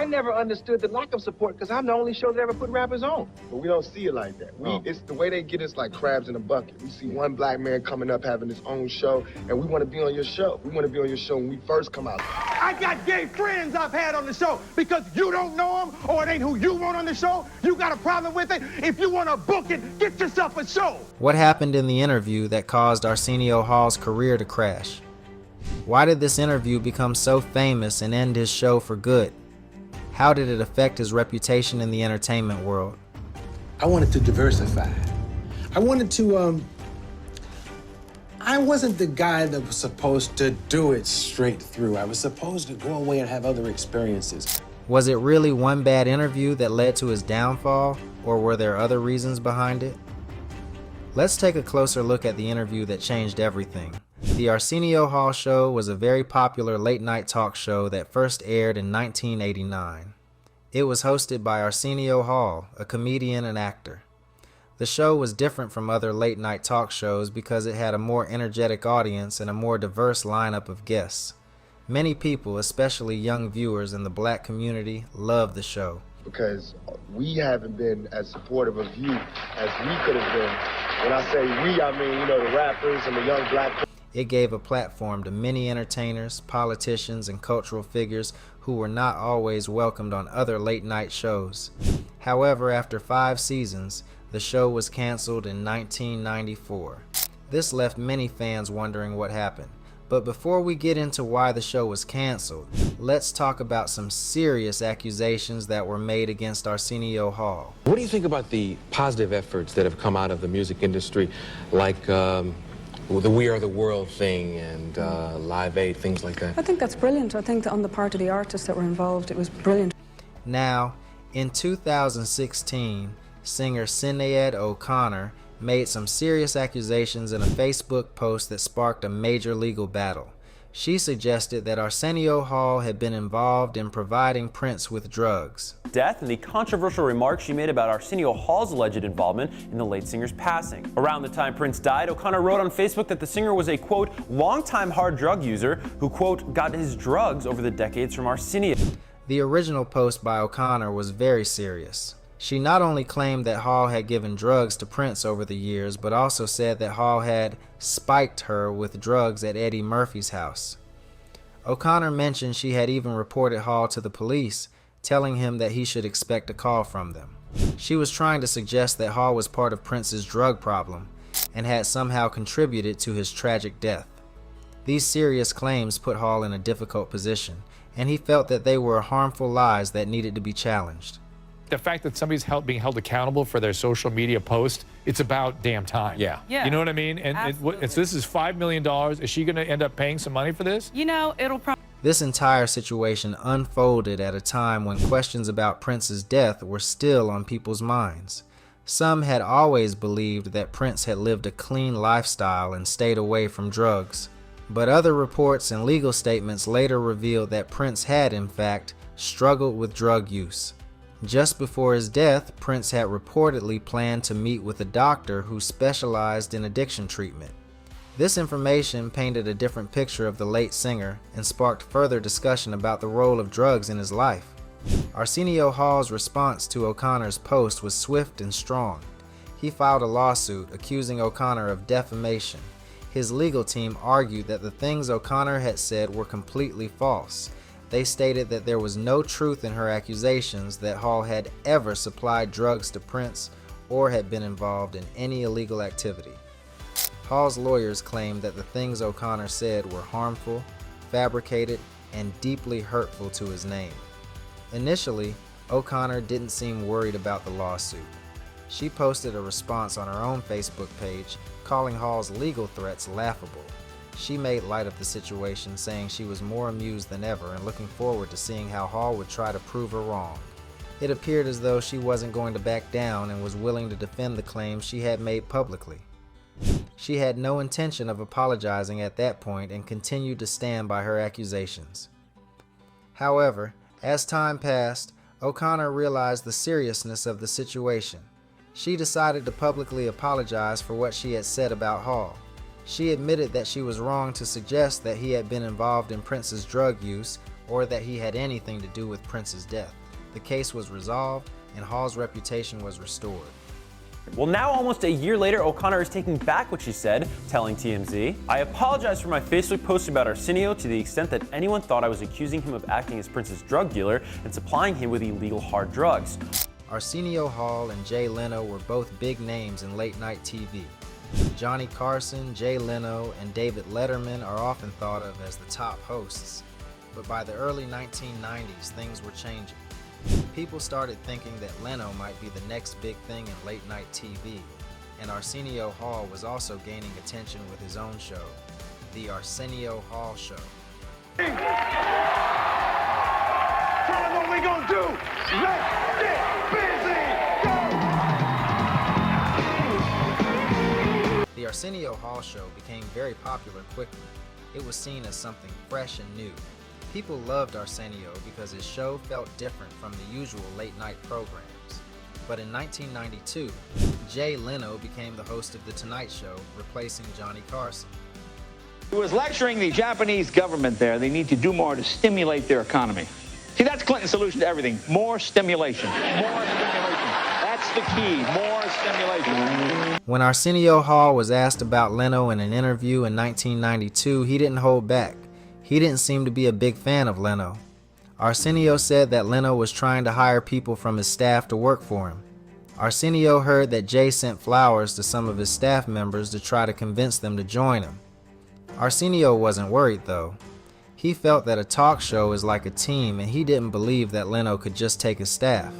I never understood the lack of support because I'm the only show that ever put rappers on. But we don't see it like that. It's the way they get us like crabs in a bucket. We see one black man coming up having his own show, and we want to be on your show. We want to be on your show when we first come out. I got gay friends I've had on the show. Because you don't know them or it ain't who you want on the show, you got a problem with it. If you want to book it, get yourself a show. What happened in the interview that caused Arsenio Hall's career to crash? Why did this interview become so famous and end his show for good? How did it affect his reputation in the entertainment world? I wanted to diversify. I wanted to, I wasn't the guy that was supposed to do it straight through. I was supposed to go away and have other experiences. Was it really one bad interview that led to his downfall, or were there other reasons behind it? Let's take a closer look at the interview that changed everything. The Arsenio Hall Show was a very popular late-night talk show that first aired in 1989. It was hosted by Arsenio Hall, a comedian and actor. The show was different from other late-night talk shows because it had a more energetic audience and a more diverse lineup of guests. Many people, especially young viewers in the black community, loved the show. Because we haven't been as supportive of you as we could have been. When I say we, I mean, the rappers and the young black. It gave a platform to many entertainers, politicians, and cultural figures who were not always welcomed on other late-night shows. However, after 5 seasons, the show was canceled in 1994. This left many fans wondering what happened. But before we get into why the show was canceled, let's talk about some serious accusations that were made against Arsenio Hall. What do you think about the positive efforts that have come out of the music industry, like the We Are the World thing and Live Aid, things like that? I think that's brilliant. I think that on the part of the artists that were involved, it was brilliant. Now, in 2016, singer Sinead O'Connor made some serious accusations in a Facebook post that sparked a major legal battle. She suggested that Arsenio Hall had been involved in providing Prince with drugs. Death and the controversial remarks she made about Arsenio Hall's alleged involvement in the late singer's passing. Around the time Prince died, O'Connor wrote on Facebook that the singer was a, quote, longtime hard drug user who, quote, got his drugs over the decades from Arsenio. The original post by O'Connor was very serious. She not only claimed that Hall had given drugs to Prince over the years, but also said that Hall had spiked her with drugs at Eddie Murphy's house. O'Connor mentioned she had even reported Hall to the police, telling him that he should expect a call from them. She was trying to suggest that Hall was part of Prince's drug problem and had somehow contributed to his tragic death. These serious claims put Hall in a difficult position, and he felt that they were harmful lies that needed to be challenged. The fact that somebody's being held accountable for their social media post, it's about damn time. Yeah. You know what I mean? And so this is $5 million. Is she going to end up paying some money for this? It'll probably... This entire situation unfolded at a time when questions about Prince's death were still on people's minds. Some had always believed that Prince had lived a clean lifestyle and stayed away from drugs. But other reports and legal statements later revealed that Prince had, in fact, struggled with drug use. Just before his death, Prince had reportedly planned to meet with a doctor who specialized in addiction treatment. This information painted a different picture of the late singer and sparked further discussion about the role of drugs in his life. Arsenio Hall's response to O'Connor's post was swift and strong. He filed a lawsuit accusing O'Connor of defamation. His legal team argued that the things O'Connor had said were completely false. They stated that there was no truth in her accusations that Hall had ever supplied drugs to Prince or had been involved in any illegal activity. Hall's lawyers claimed that the things O'Connor said were harmful, fabricated, and deeply hurtful to his name. Initially, O'Connor didn't seem worried about the lawsuit. She posted a response on her own Facebook page, calling Hall's legal threats laughable. She made light of the situation, saying she was more amused than ever and looking forward to seeing how Hall would try to prove her wrong. It appeared as though she wasn't going to back down and was willing to defend the claims she had made publicly. She had no intention of apologizing at that point and continued to stand by her accusations. However, as time passed, O'Connor realized the seriousness of the situation. She decided to publicly apologize for what she had said about Hall. She admitted that she was wrong to suggest that he had been involved in Prince's drug use or that he had anything to do with Prince's death. The case was resolved, and Hall's reputation was restored. Well, now almost a year later, O'Connor is taking back what she said, telling TMZ, "I apologize for my Facebook post about Arsenio to the extent that anyone thought I was accusing him of acting as Prince's drug dealer and supplying him with illegal hard drugs." Arsenio Hall and Jay Leno were both big names in late-night TV. Johnny Carson, Jay Leno, and David Letterman are often thought of as the top hosts. But by the early 1990s, things were changing. People started thinking that Leno might be the next big thing in late-night TV, and Arsenio Hall was also gaining attention with his own show, The Arsenio Hall Show. Tell them what we gonna do. Let's get busy. Go. The Arsenio Hall Show became very popular quickly. It was seen as something fresh and new. People loved Arsenio because his show felt different from the usual late-night programs. But in 1992, Jay Leno became the host of The Tonight Show, replacing Johnny Carson. He was lecturing the Japanese government there. They need to do more to stimulate their economy. See, that's Clinton's solution to everything. More stimulation. More stimulation. That's the key. More stimulation. When Arsenio Hall was asked about Leno in an interview in 1992, he didn't hold back. He didn't seem to be a big fan of Leno. Arsenio said that Leno was trying to hire people from his staff to work for him. Arsenio heard that Jay sent flowers to some of his staff members to try to convince them to join him. Arsenio wasn't worried though. He felt that a talk show is like a team, and he didn't believe that Leno could just take his staff.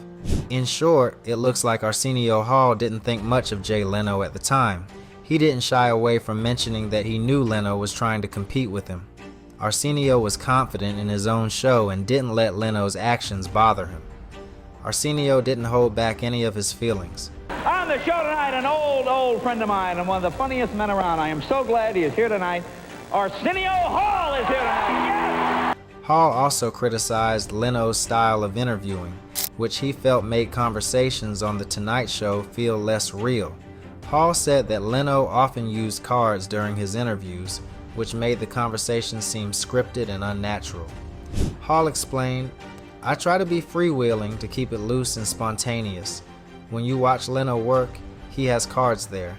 In short, it looks like Arsenio Hall didn't think much of Jay Leno at the time. He didn't shy away from mentioning that he knew Leno was trying to compete with him. Arsenio was confident in his own show and didn't let Leno's actions bother him. Arsenio didn't hold back any of his feelings. On the show tonight, an old friend of mine and one of the funniest men around. I am so glad he is here tonight. Arsenio Hall is here tonight. Yes! Hall also criticized Leno's style of interviewing, which he felt made conversations on The Tonight Show feel less real. Hall said that Leno often used cards during his interviews, which made the conversation seem scripted and unnatural. Hall explained, "I try to be freewheeling to keep it loose and spontaneous. When you watch Leno work, he has cards there.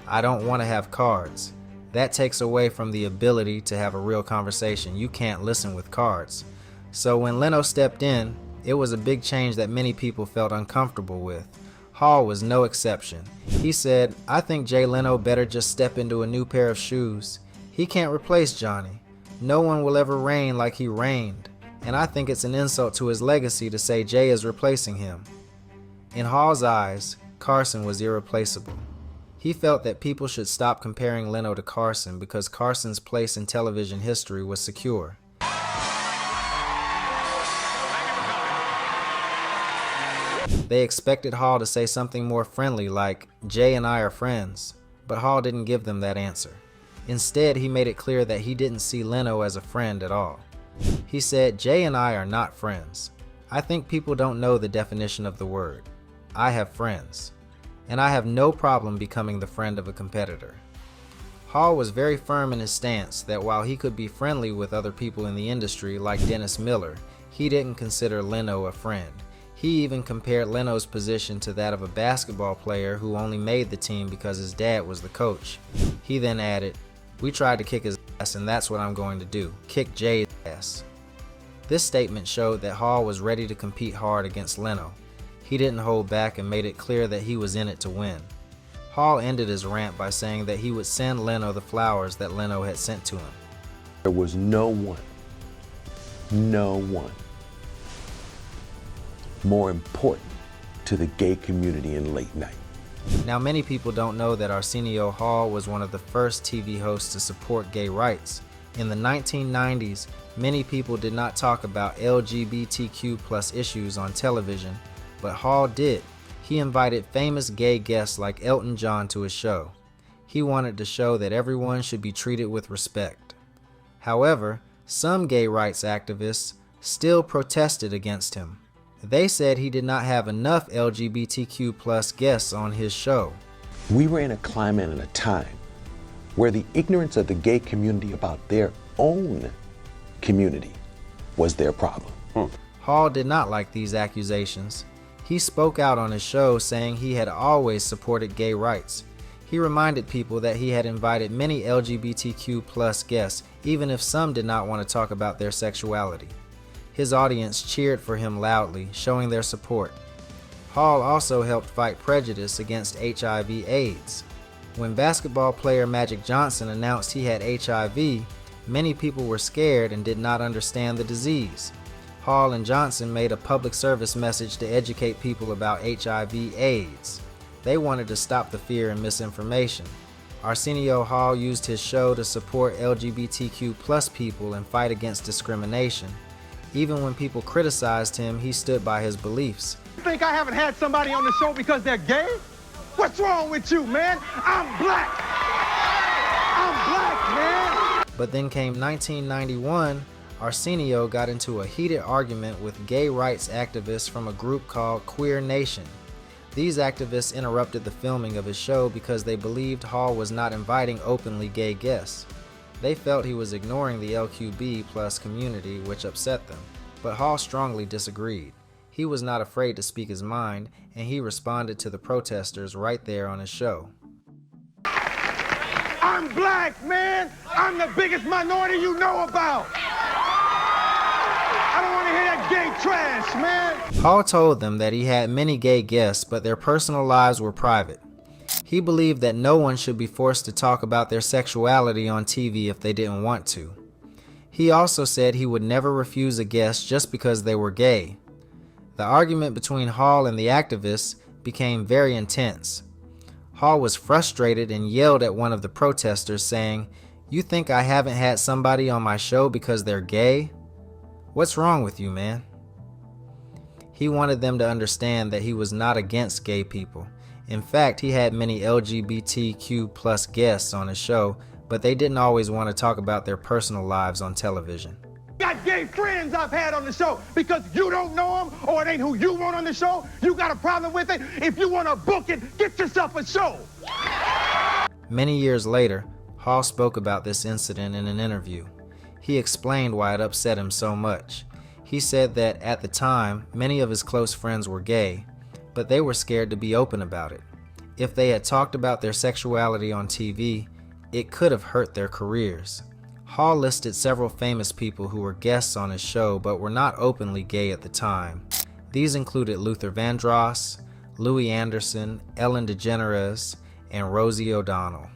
I don't want to have cards. That takes away from the ability to have a real conversation. You can't listen with cards." So when Leno stepped in, it was a big change that many people felt uncomfortable with. Hall was no exception. He said, "I think Jay Leno better just step into a new pair of shoes. He can't replace Johnny. No one will ever reign like he reigned, and I think it's an insult to his legacy to say Jay is replacing him." In Hall's eyes, Carson was irreplaceable. He felt that people should stop comparing Leno to Carson because Carson's place in television history was secure. They expected Hall to say something more friendly like, "Jay and I are friends," but Hall didn't give them that answer. Instead, he made it clear that he didn't see Leno as a friend at all. He said, "Jay and I are not friends. I think people don't know the definition of the word. I have friends, and I have no problem becoming the friend of a competitor." Hall was very firm in his stance that while he could be friendly with other people in the industry like Dennis Miller, he didn't consider Leno a friend. He even compared Leno's position to that of a basketball player who only made the team because his dad was the coach. He then added, "We tried to kick his ass, and that's what I'm going to do, kick Jay's ass." This statement showed that Hall was ready to compete hard against Leno. He didn't hold back and made it clear that he was in it to win. Hall ended his rant by saying that he would send Leno the flowers that Leno had sent to him. There was no one more important to the gay community in late night. Now, many people don't know that Arsenio Hall was one of the first TV hosts to support gay rights. In the 1990s, many people did not talk about LGBTQ+ issues on television, but Hall did. He invited famous gay guests like Elton John to his show. He wanted to show that everyone should be treated with respect. However, some gay rights activists still protested against him. They said he did not have enough LGBTQ+ guests on his show. We were in a climate and a time where the ignorance of the gay community about their own community was their problem. Hall did not like these accusations. He spoke out on his show saying he had always supported gay rights. He reminded people that he had invited many LGBTQ+ guests, even if some did not want to talk about their sexuality. His audience cheered for him loudly, showing their support. Hall also helped fight prejudice against HIV/AIDS. When basketball player Magic Johnson announced he had HIV, many people were scared and did not understand the disease. Hall and Johnson made a public service message to educate people about HIV/AIDS. They wanted to stop the fear and misinformation. Arsenio Hall used his show to support LGBTQ+ people and fight against discrimination. Even when people criticized him, he stood by his beliefs. You think I haven't had somebody on the show because they're gay? What's wrong with you, man? I'm black. I'm black, man. But then came 1991, Arsenio got into a heated argument with gay rights activists from a group called Queer Nation. These activists interrupted the filming of his show because they believed Hall was not inviting openly gay guests. They felt he was ignoring the LQB+ community, which upset them. But Hall strongly disagreed. He was not afraid to speak his mind, and he responded to the protesters right there on his show. I'm black, man. I'm the biggest minority you know about. I don't want to hear that gay trash, man. Hall told them that he had many gay guests, but their personal lives were private. He believed that no one should be forced to talk about their sexuality on TV if they didn't want to. He also said he would never refuse a guest just because they were gay. The argument between Hall and the activists became very intense. Hall was frustrated and yelled at one of the protesters, saying, "You think I haven't had somebody on my show because they're gay? What's wrong with you, man?" He wanted them to understand that he was not against gay people. In fact, he had many LGBTQ+ guests on his show, but they didn't always want to talk about their personal lives on television. Got gay friends I've had on the show because you don't know them or it ain't who you want on the show. You got a problem with it. If you want to book it, get yourself a show. Many years later, Hall spoke about this incident in an interview. He explained why it upset him so much. He said that at the time, many of his close friends were gay, but they were scared to be open about it. If they had talked about their sexuality on TV, it could have hurt their careers. Hall listed several famous people who were guests on his show but were not openly gay at the time. These included Luther Vandross, Louis Anderson, Ellen DeGeneres, and Rosie O'Donnell.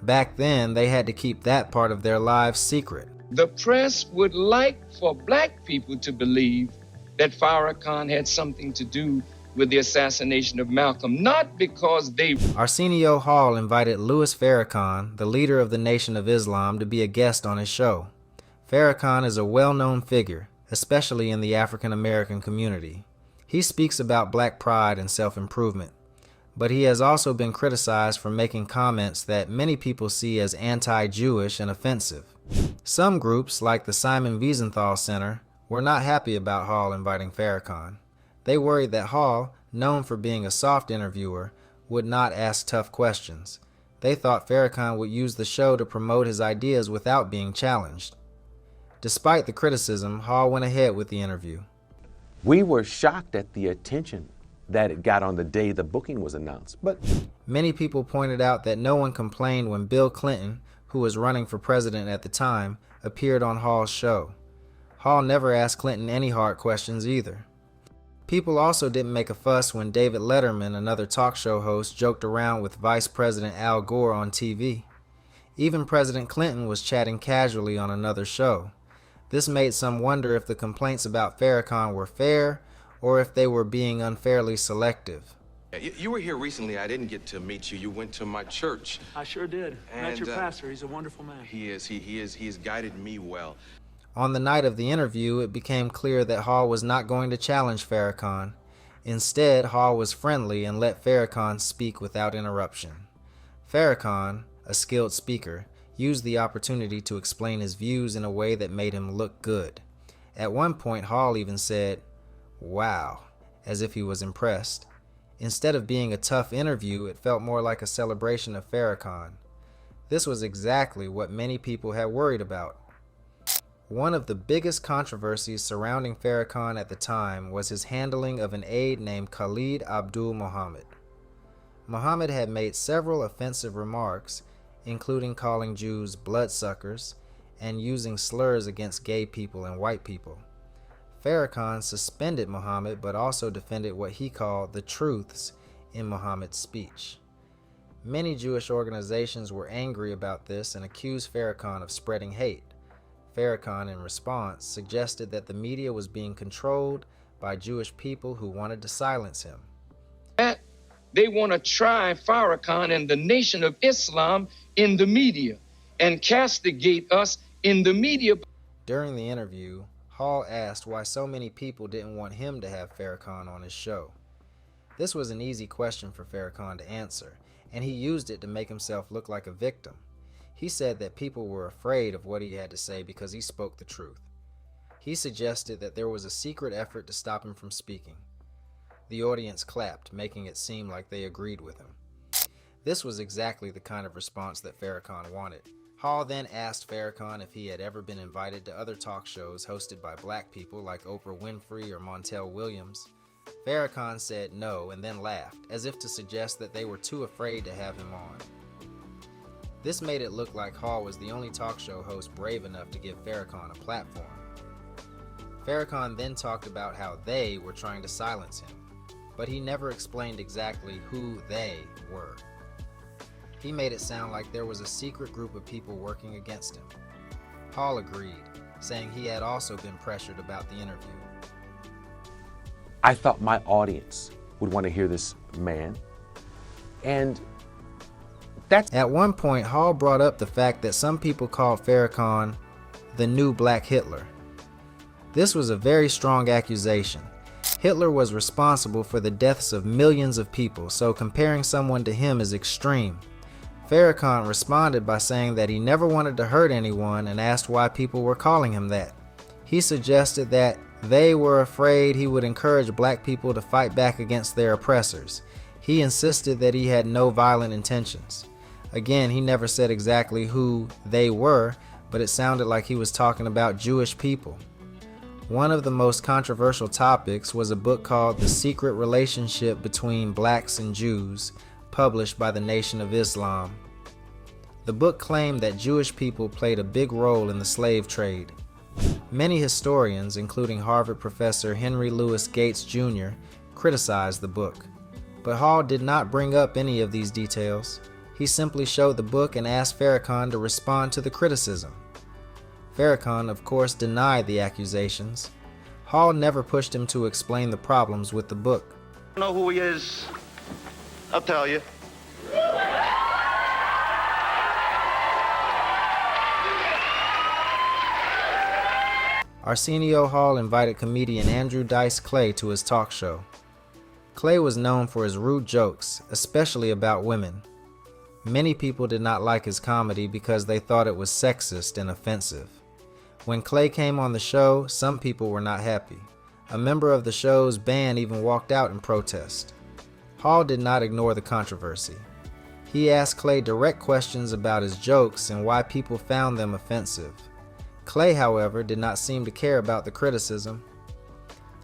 Back then, they had to keep that part of their lives secret. The press would like for black people to believe that Farrakhan had something to do with the assassination of Malcolm, not because they... Arsenio Hall invited Louis Farrakhan, the leader of the Nation of Islam, to be a guest on his show. Farrakhan is a well-known figure, especially in the African American community. He speaks about black pride and self-improvement, but he has also been criticized for making comments that many people see as anti-Jewish and offensive. Some groups, like the Simon Wiesenthal Center, were not happy about Hall inviting Farrakhan. They worried that Hall, known for being a soft interviewer, would not ask tough questions. They thought Farrakhan would use the show to promote his ideas without being challenged. Despite the criticism, Hall went ahead with the interview. We were shocked at the attention that it got on the day the booking was announced, but many people pointed out that no one complained when Bill Clinton, who was running for president at the time, appeared on Hall's show. Hall never asked Clinton any hard questions either. People also didn't make a fuss when David Letterman, another talk show host, joked around with Vice President Al Gore on TV. Even President Clinton was chatting casually on another show. This made some wonder if the complaints about Farrakhan were fair or if they were being unfairly selective. You were here recently. I didn't get to meet you. You went to my church. I sure did. Met your pastor. He's a wonderful man. He is. He has guided me well. On the night of the interview, it became clear that Hall was not going to challenge Farrakhan. Instead, Hall was friendly and let Farrakhan speak without interruption. Farrakhan, a skilled speaker, used the opportunity to explain his views in a way that made him look good. At one point, Hall even said, "Wow," as if he was impressed. Instead of being a tough interview, it felt more like a celebration of Farrakhan. This was exactly what many people had worried about. One of the biggest controversies surrounding Farrakhan at the time was his handling of an aide named Khalid Abdul Muhammad. Muhammad had made several offensive remarks, including calling Jews bloodsuckers and using slurs against gay people and white people. Farrakhan suspended Muhammad but also defended what he called the truths in Muhammad's speech. Many Jewish organizations were angry about this and accused Farrakhan of spreading hate. Farrakhan, in response, suggested that the media was being controlled by Jewish people who wanted to silence him. They want to try Farrakhan and the Nation of Islam in the media and castigate us in the media. During the interview, Hall asked why so many people didn't want him to have Farrakhan on his show. This was an easy question for Farrakhan to answer, and he used it to make himself look like a victim. He said that people were afraid of what he had to say because he spoke the truth. He suggested that there was a secret effort to stop him from speaking. The audience clapped, making it seem like they agreed with him. This was exactly the kind of response that Farrakhan wanted. Hall then asked Farrakhan if he had ever been invited to other talk shows hosted by black people like Oprah Winfrey or Montel Williams. Farrakhan said no and then laughed, as if to suggest that they were too afraid to have him on. This made it look like Hall was the only talk show host brave enough to give Farrakhan a platform. Farrakhan then talked about how they were trying to silence him, but he never explained exactly who they were. He made it sound like there was a secret group of people working against him. Hall agreed, saying he had also been pressured about the interview. I thought my audience would want to hear this man, and At one point, Hall brought up the fact that some people called Farrakhan the new Black Hitler. This was a very strong accusation. Hitler was responsible for the deaths of millions of people, so comparing someone to him is extreme. Farrakhan responded by saying that he never wanted to hurt anyone and asked why people were calling him that. He suggested that they were afraid he would encourage black people to fight back against their oppressors. He insisted that he had no violent intentions. Again, he never said exactly who they were, but it sounded like he was talking about Jewish people. One of the most controversial topics was a book called The Secret Relationship Between Blacks and Jews, published by the Nation of Islam. The book claimed that Jewish people played a big role in the slave trade. Many historians, including Harvard professor Henry Louis Gates Jr., criticized the book. But Hall did not bring up any of these details. He simply showed the book and asked Farrakhan to respond to the criticism. Farrakhan, of course, denied the accusations. Hall never pushed him to explain the problems with the book. I don't know who he is. I'll tell you. Arsenio Hall invited comedian Andrew Dice Clay to his talk show. Clay was known for his rude jokes, especially about women. Many people did not like his comedy because they thought it was sexist and offensive. When Clay came on the show, some people were not happy. A member of the show's band even walked out in protest. Hall did not ignore the controversy. He asked Clay direct questions about his jokes and why people found them offensive. Clay, however, did not seem to care about the criticism.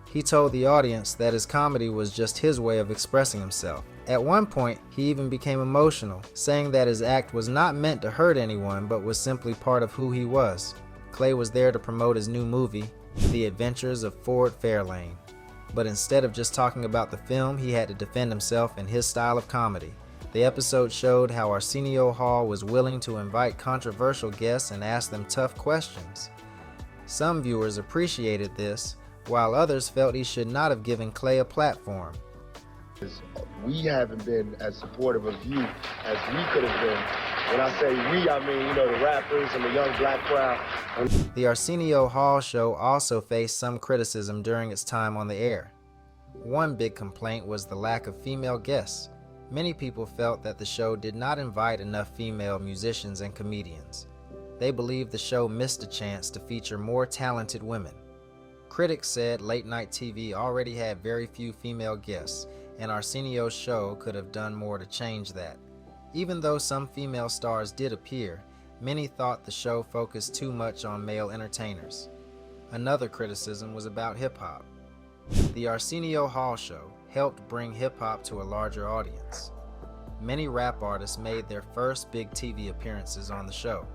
He told the audience that his comedy was just his way of expressing himself. At one point, he even became emotional, saying that his act was not meant to hurt anyone but was simply part of who he was. Clay was there to promote his new movie, The Adventures of Ford Fairlane. But instead of just talking about the film, he had to defend himself in his style of comedy. The episode showed how Arsenio Hall was willing to invite controversial guests and ask them tough questions. Some viewers appreciated this, while others felt he should not have given Clay a platform. We haven't been as supportive of you as we could have been. When I say we, I mean, the rappers and the young black crowd. The Arsenio Hall show also faced some criticism during its time on the air. One big complaint was the lack of female guests. Many people felt that the show did not invite enough female musicians and comedians. They believed the show missed a chance to feature more talented women. Critics said late-night TV already had very few female guests, and Arsenio's show could have done more to change that. Even though some female stars did appear, Many thought the show focused too much on male entertainers. Another criticism was about hip-hop. The Arsenio Hall show helped bring hip-hop to a larger audience. Many rap artists made their first big TV appearances on the show.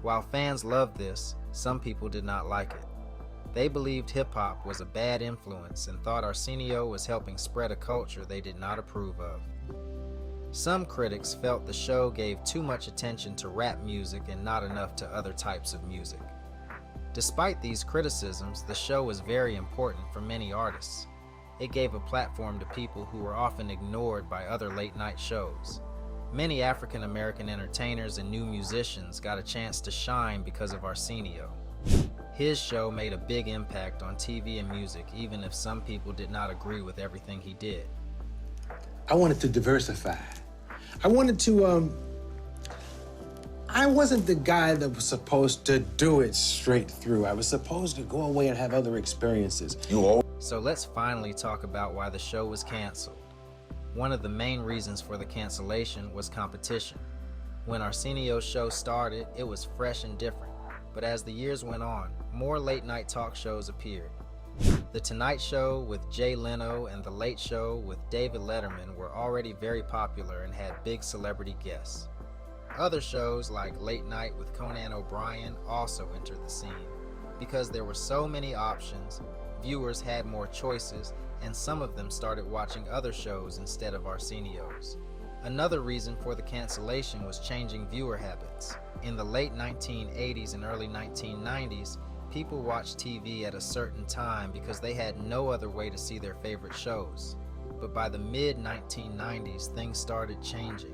While fans loved this, some people did not like it. They believed hip-hop was a bad influence and thought Arsenio was helping spread a culture they did not approve of. Some critics felt the show gave too much attention to rap music and not enough to other types of music. Despite these criticisms, the show was very important for many artists. It gave a platform to people who were often ignored by other late-night shows. Many African American entertainers and new musicians got a chance to shine because of Arsenio. His show made a big impact on TV and music, even if some people did not agree with everything he did. I wanted to diversify. I wanted to, I wasn't the guy that was supposed to do it straight through. I was supposed to go away and have other experiences. So let's finally talk about why the show was canceled. One of the main reasons for the cancellation was competition. When Arsenio's show started, it was fresh and different. But as the years went on, more late-night talk shows appeared. The Tonight Show with Leno and The Late Show with David Letterman were already very popular and had big celebrity guests. Other shows like Late Night with Conan O'Brien also entered the scene. Because there were so many options, viewers had more choices, and some of them started watching other shows instead of Arsenio's. Another reason for the cancellation was changing viewer habits. In the late 1980s and early 1990s, people watched TV at a certain time because they had no other way to see their favorite shows. But by the mid-1990s, things started changing.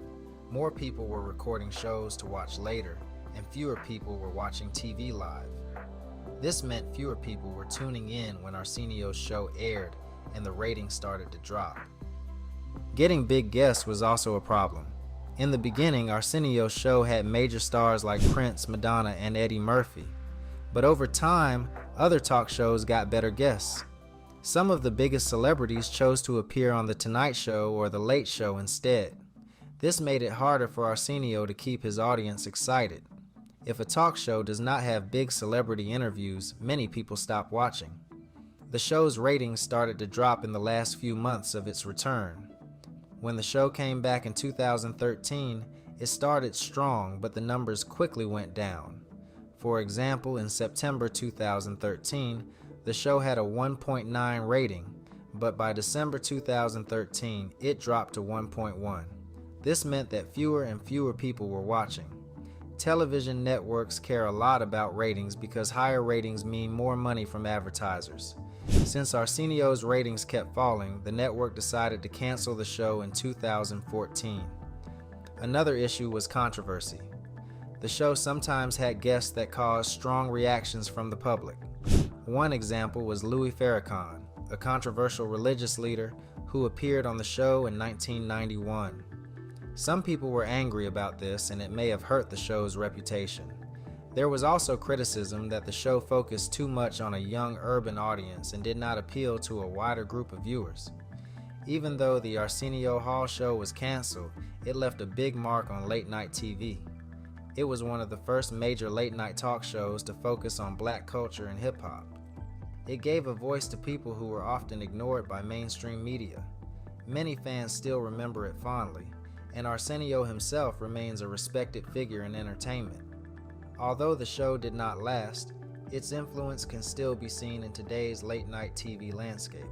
More people were recording shows to watch later, and fewer people were watching TV live. This meant fewer people were tuning in when Arsenio's show aired, and the ratings started to drop. Getting big guests was also a problem. In the beginning, Arsenio's show had major stars like Prince, Madonna, and Eddie Murphy. But over time, other talk shows got better guests. Some of the biggest celebrities chose to appear on The Tonight Show or The Late Show instead. This made it harder for Arsenio to keep his audience excited. If a talk show does not have big celebrity interviews, many people stop watching. The show's ratings started to drop in the last few months of its return. When the show came back in 2013, it started strong, but the numbers quickly went down. For example, in September 2013, the show had a 1.9 rating, but by December 2013, it dropped to 1.1. This meant that fewer and fewer people were watching. Television networks care a lot about ratings because higher ratings mean more money from advertisers. Since Arsenio's ratings kept falling, the network decided to cancel the show in 2014. Another issue was controversy. The show sometimes had guests that caused strong reactions from the public. One example was Louis Farrakhan, a controversial religious leader who appeared on the show in 1991. Some people were angry about this, and it may have hurt the show's reputation. There was also criticism that the show focused too much on a young urban audience and did not appeal to a wider group of viewers. Even though the Arsenio Hall show was canceled, it left a big mark on late-night TV. It was one of the first major late-night talk shows to focus on black culture and hip-hop. It gave a voice to people who were often ignored by mainstream media. Many fans still remember it fondly, and Arsenio himself remains a respected figure in entertainment. Although the show did not last, its influence can still be seen in today's late-night TV landscape.